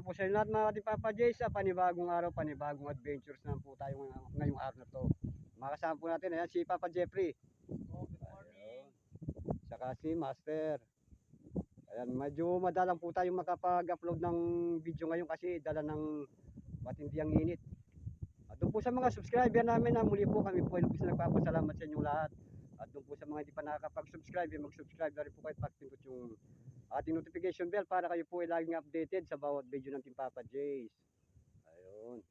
po sa inyo lahat mga ating Papa Jay sa panibagong araw, panibagong adventures na po tayo ngayong araw na to. Makasama po natin, ayan, si Papa Jeffrey. Good morning. Saka si Master. Ayan, medyo madalang po tayong makapag-upload ng video ngayon kasi dala ng matinding init. At doon po sa mga subscriber namin na muli po kami po ay lubos na nagpapasalamat sa inyong lahat. At doon po sa mga hindi pa nakakapag-subscribe, mag-subscribe na rin po kayo, pag-pindot yung ating notification bell para kayo po ay laging updated sa bawat video ng Team Papa Jays. Ayun.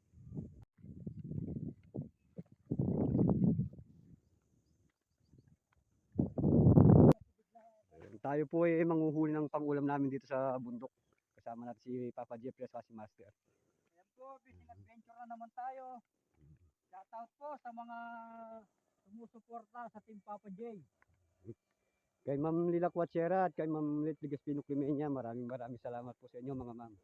Ayun. Tayo po ay manghuhuli ng pangulam namin dito sa bundok. Kasama natin si Papa Jeffrey at si Master. Ayan po, fishing adventure na naman tayo. Shoutout po sa mga sumusuporta sa Team Papa J. Kay Ma'am Lila Quachera at kay Ma'am Litligas Pinuklimenya, maraming salamat po sa inyo mga ma'am.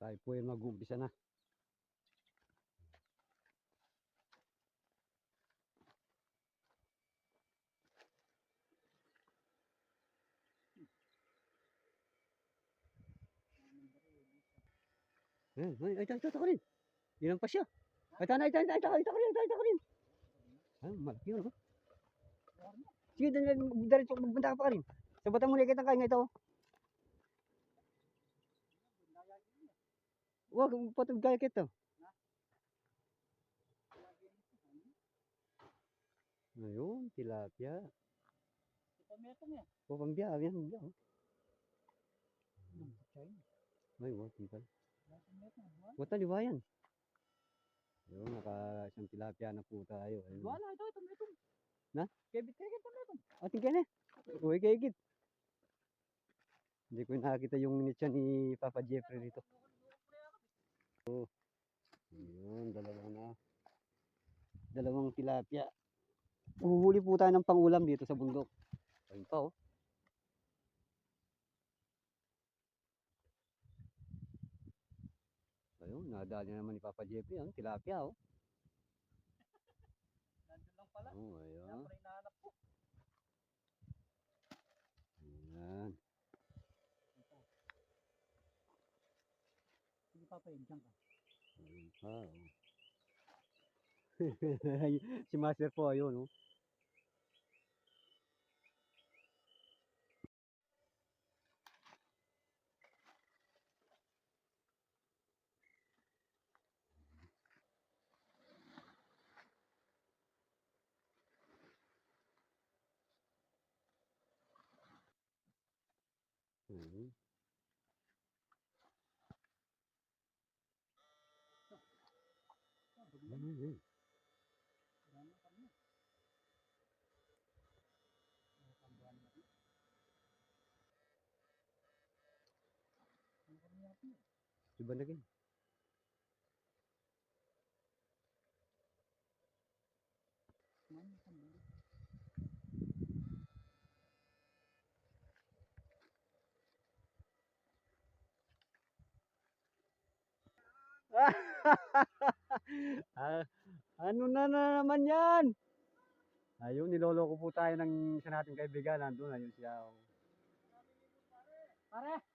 Tayo po ay mag-umpisa na. Ay, ito ko rin. Ilang pa siya. Ay, ito ko rin. Ay, malaki yun. Oh. Sige, diretso, magbanda ka pa rin. Sabatan mo na kitang kaya ito. Huwag, patog gaya kita. Ayun, tilapia. O, pambya, yan, pambya. Ay, wag, tingkal. Wata, liwayan. Ayun, naka-isang tilapia na po tayo. Ayun. Wala, ito. Na? Kebit, Ating kaya na. Uy, kaya Hindi ko nakakita yung minute ni Papa Jeffrey dito. So, ayun, dalawang tilapia. Uhuli po tayo ng pangulam dito sa bundok. Ayun pa, oh. Ayun, nadali naman ni Papa Jeffrey, ang tilapia, oh. Nandun lang pala. Oh, ayun. Kaya pala hinahanap ko. Ayan. Sige Papa, dyan ka. Ayun pa, oh. Si Master po, ayun, oh. Ayun. Ayun. Diba lagi? Ah, ano na naman yan? Ayun, niloloko po tayo ng isa nating kaibigan. Nandun, ayun siya. Oh. Pare!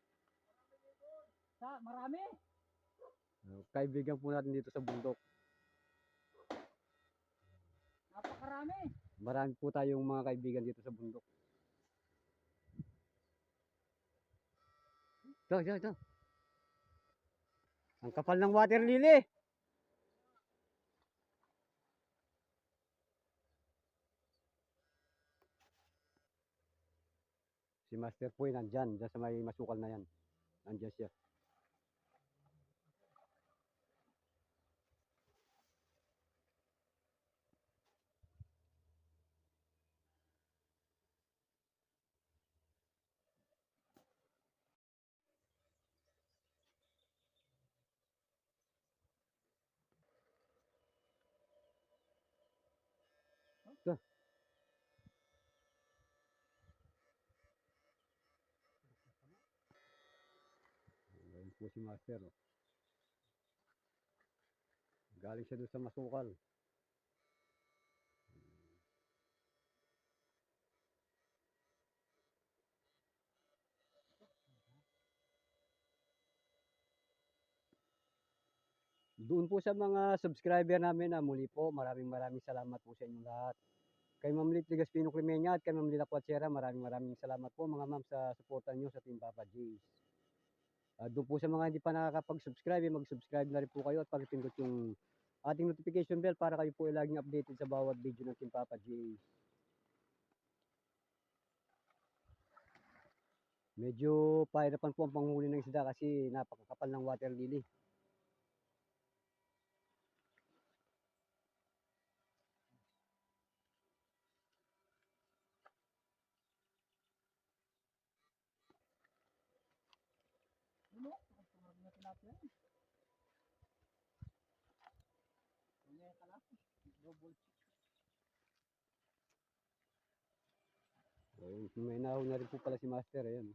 Marami? Kaibigan po natin dito sa bundok. Napakarami. Marami po tayong mga kaibigan dito sa bundok. Ito. Ang kapal ng water lily. Si Master po nandyan, dyan sa may masukal na yan. Nandyan siya. Ito. Ayun po si Master. Oh. Galing siya doon sa masukal. Doon po sa mga subscriber namin na muli po, maraming salamat po sa inyo lahat. Kay Ma'am Lit Ligaspino Crimenia at kay Ma'am Lila Cuachera, maraming salamat po mga ma'am sa suporta nyo sa Team Papa Jays. Doon po sa mga hindi pa nakakapag-subscribe, mag-subscribe na rin po kayo at pakipindot yung ating notification bell para kayo po ay laging updated sa bawat video ng Team Papa Jays. Medyo pahirapan po ang panghuli ng isda kasi napakakapal ng water lily. Ano? Ang na tilapia. Kanya kalapis. Double check. Ayun, may nahon na rin po pala si Master. Ayan.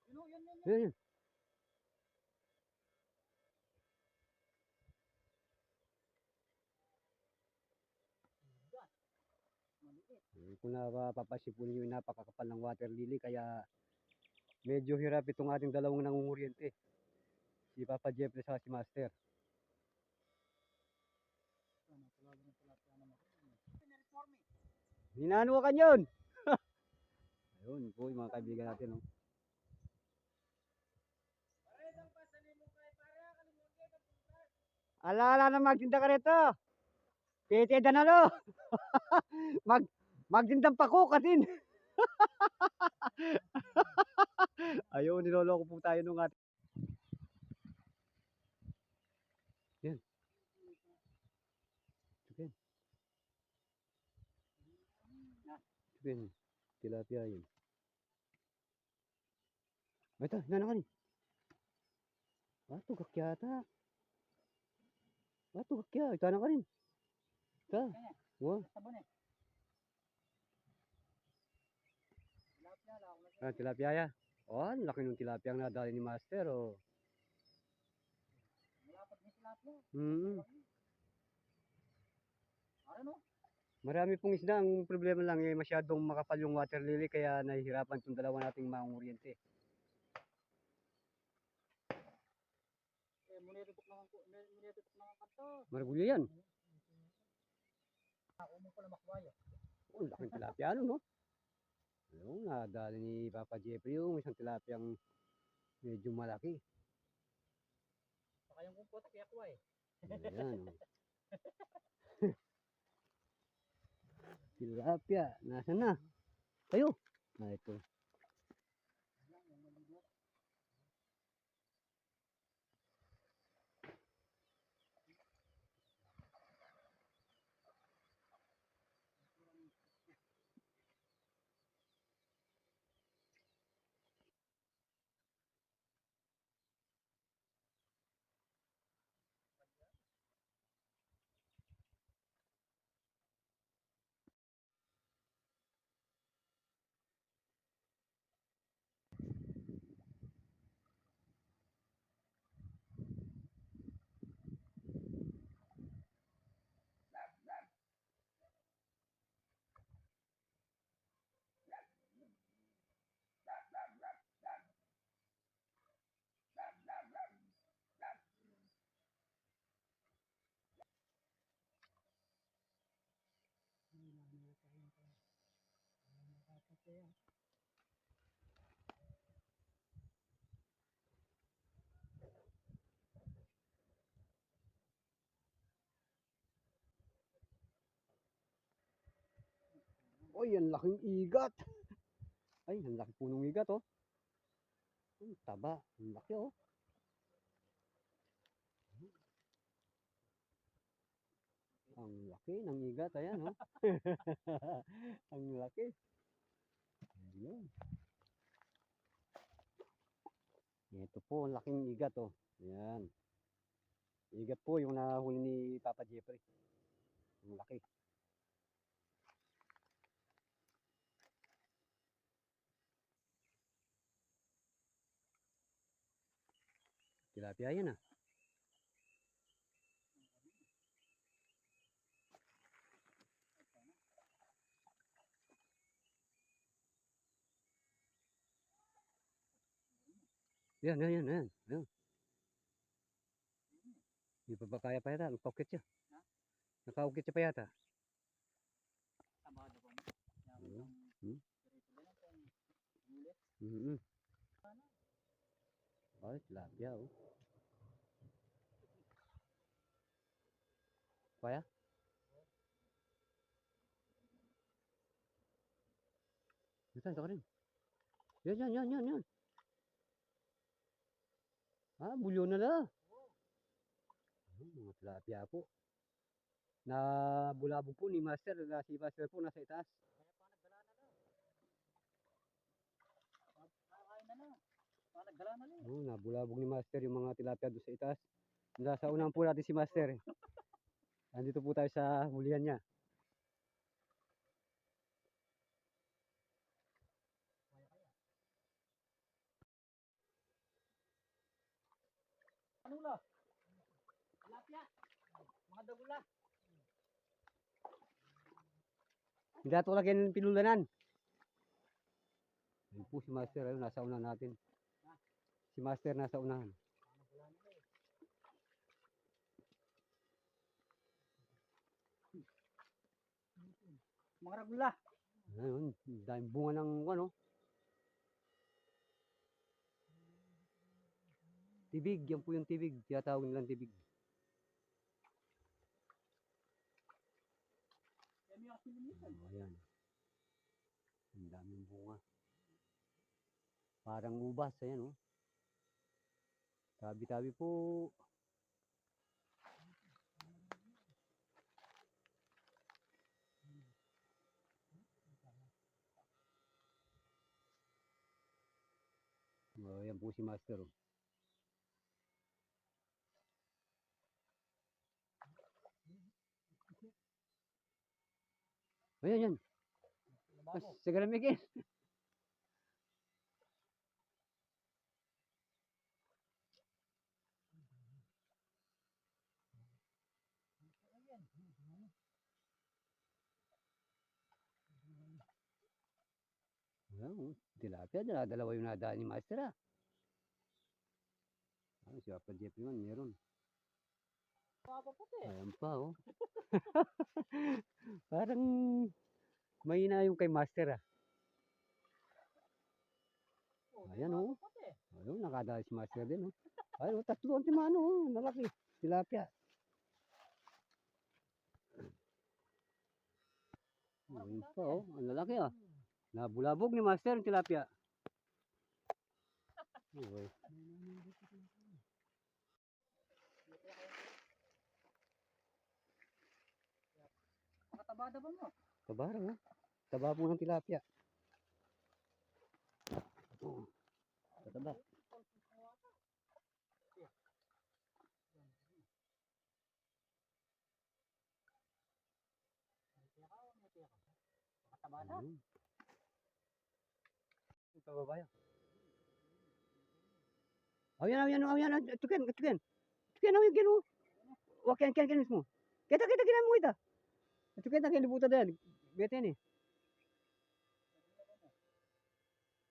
Yan. Ayan. Maliit. Kung napapansin po ninyo, napakakapal ng water lily kaya medyo hirap itong ating dalawang nangunguryente. Si Papa Jeffrey sa si Master. Ano, talaga ng tilapia naman. Pinareforme. Hinano ka yun! Ayun po yung mga kaibigan natin. Oh. Alala na magtinda ka rito. Pete danalo. Magtindang pako katin. Ayun, niloloko po tayo nung ating. Yan. Chicken. Chicken. Tilapia yun. Ito, hinano ka rin. Tugak yata. Tugak ya. Ito na ka rin. Ito. Wow. Sabon eh. Tilapia lang. Tilapia ya. Oh, laki ng tilapia ang nadali ni Master. Oh. Malapad ni tilapia. Ano? Marami pong isda. Ang problema lang ay masyadong makapal yung water lily kaya nahihirapan itong dalawa nating mangunguryente. Muniretok ng kanto. Maragulyo yan. Ako mo pala makwayo. Oh, laking tilapia ano, no? Ayun, nadali ni Papa Jeffrey yung isang tilapiyang medyo malaki. Saka yung kumpot, kaya kuway. Ayan, oh. Tilapia, nasa na? Tayo. Ito. Oy, ang laking igat. Ay, ang laki po ng igat, oh. Ang taba, ang laki, oh. Ang laki ng igat, ayan, oh. Ang laki. Ayun. Ito po, ang laking igat oh. Ayan. Igat po yung nahuli ni Papa Jeffrey. Ang laki. Tilapia yan ah. Yan. Ayan. Di pa ba kaya pa yata? Nakaukit siya. Ha? Nakaukit siya pa yata. Tabado pa mo. Hmm. Dirito lang ang ulit. Mm-hmm. Ay, tilapia oh. Kaya? Ito ka rin. Yan. Ah, bulyo na lang. Mga tilapia po. Na bulabog po ni Master. Si Master po nasa itaas. Kakain na na. Nagdala na lang. Oh, nabulabog ni Master yung mga tilapia doon sa itaas. Nasa unahan po natin si Master. Nandito po tayo sa hulihan niya. Ano la? Tilapia. Mga dagula. Hindi natin lagyan pinulanan. Ayun po si Master. Ayun, nasa unahan natin. Si Master nasa unahan. Mga ragula. Ayun, daming bunga ng ano. Tibig, yan po yung tibig. Tinatawag nilang tibig. Oh, ayan. Ang daming bunga. Parang ubas, ayan oh. Tabi-tabi po. Oh, ayan po si Master oh. Ayan. Sige lang, Miguel. Ayan, tilapia, dalawa yung nadaan ni Master ah. Si Papa Jeffrey man, meron. Ayan pa oh. Parang mahina yung kay Master ah. Ayan oh. Ayun, nakadali si Master din oh. Ayun, tatlo ang timano oh. Nalaki. Tilapia. Ayun pa oh. Ang lalaki ah. Nabulabog ni Master yung tilapia. Okay. Mga tabada ba mo? Tabarang oh. Taba po ng tilapia. Oh. Tataba. Tabada. Ito babae. Ayan. Tukin. Tukin, ayan, gino. Wak, yan mismo. Kita, gina mo kita. Tukin, takin, libuta dyan. Bete ni.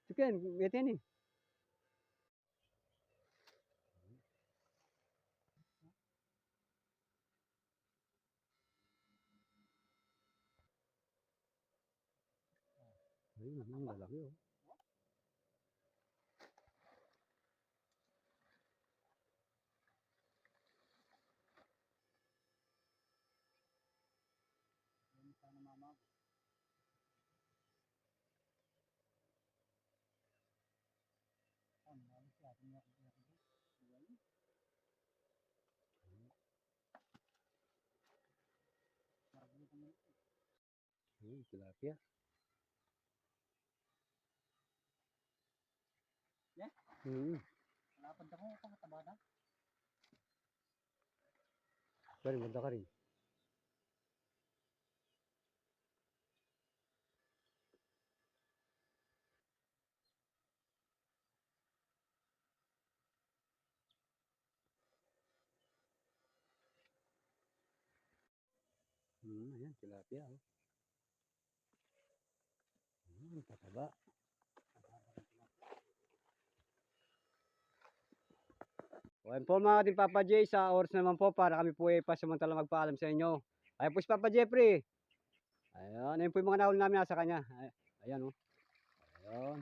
Tukin, bete ni. Ayun, lalaki oh. Sana mama. Ang malis ya. Ayun, tilapia. Yeah? Hmm. Pagda ko, pangataba na. Sorry, magda ka rin. Ayan, tilapia. Oh. Tataba. O, ayun po mga ating Papa J, sa oras naman po para kami po ay pasamantala magpaalam sa inyo. Ayun po si Papa Jeffrey. Ayun po yung mga nahuli namin nasa kanya. Ayan oh. Ayun.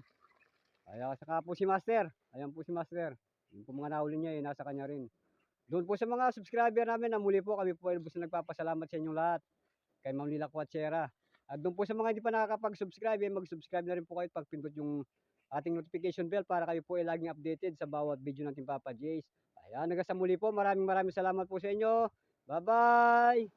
Ayan, saka po si Master. Ayan po si Master. Yung po mga nahuli niya nasa kanya rin. Doon po sa mga subscriber namin na muli po kami po ay lubos na nagpapasalamat sa inyong lahat. Kay Ma'am Lila Quachera. At doon po sa mga hindi pa nakakapag-subscribe, mag-subscribe na rin po kayo at pagpindot yung ating notification bell para kayo po ay laging updated sa bawat video ng Team Papa Jays. Ayan, hanggang sa muli po. Maraming salamat po sa inyo. Bye-bye!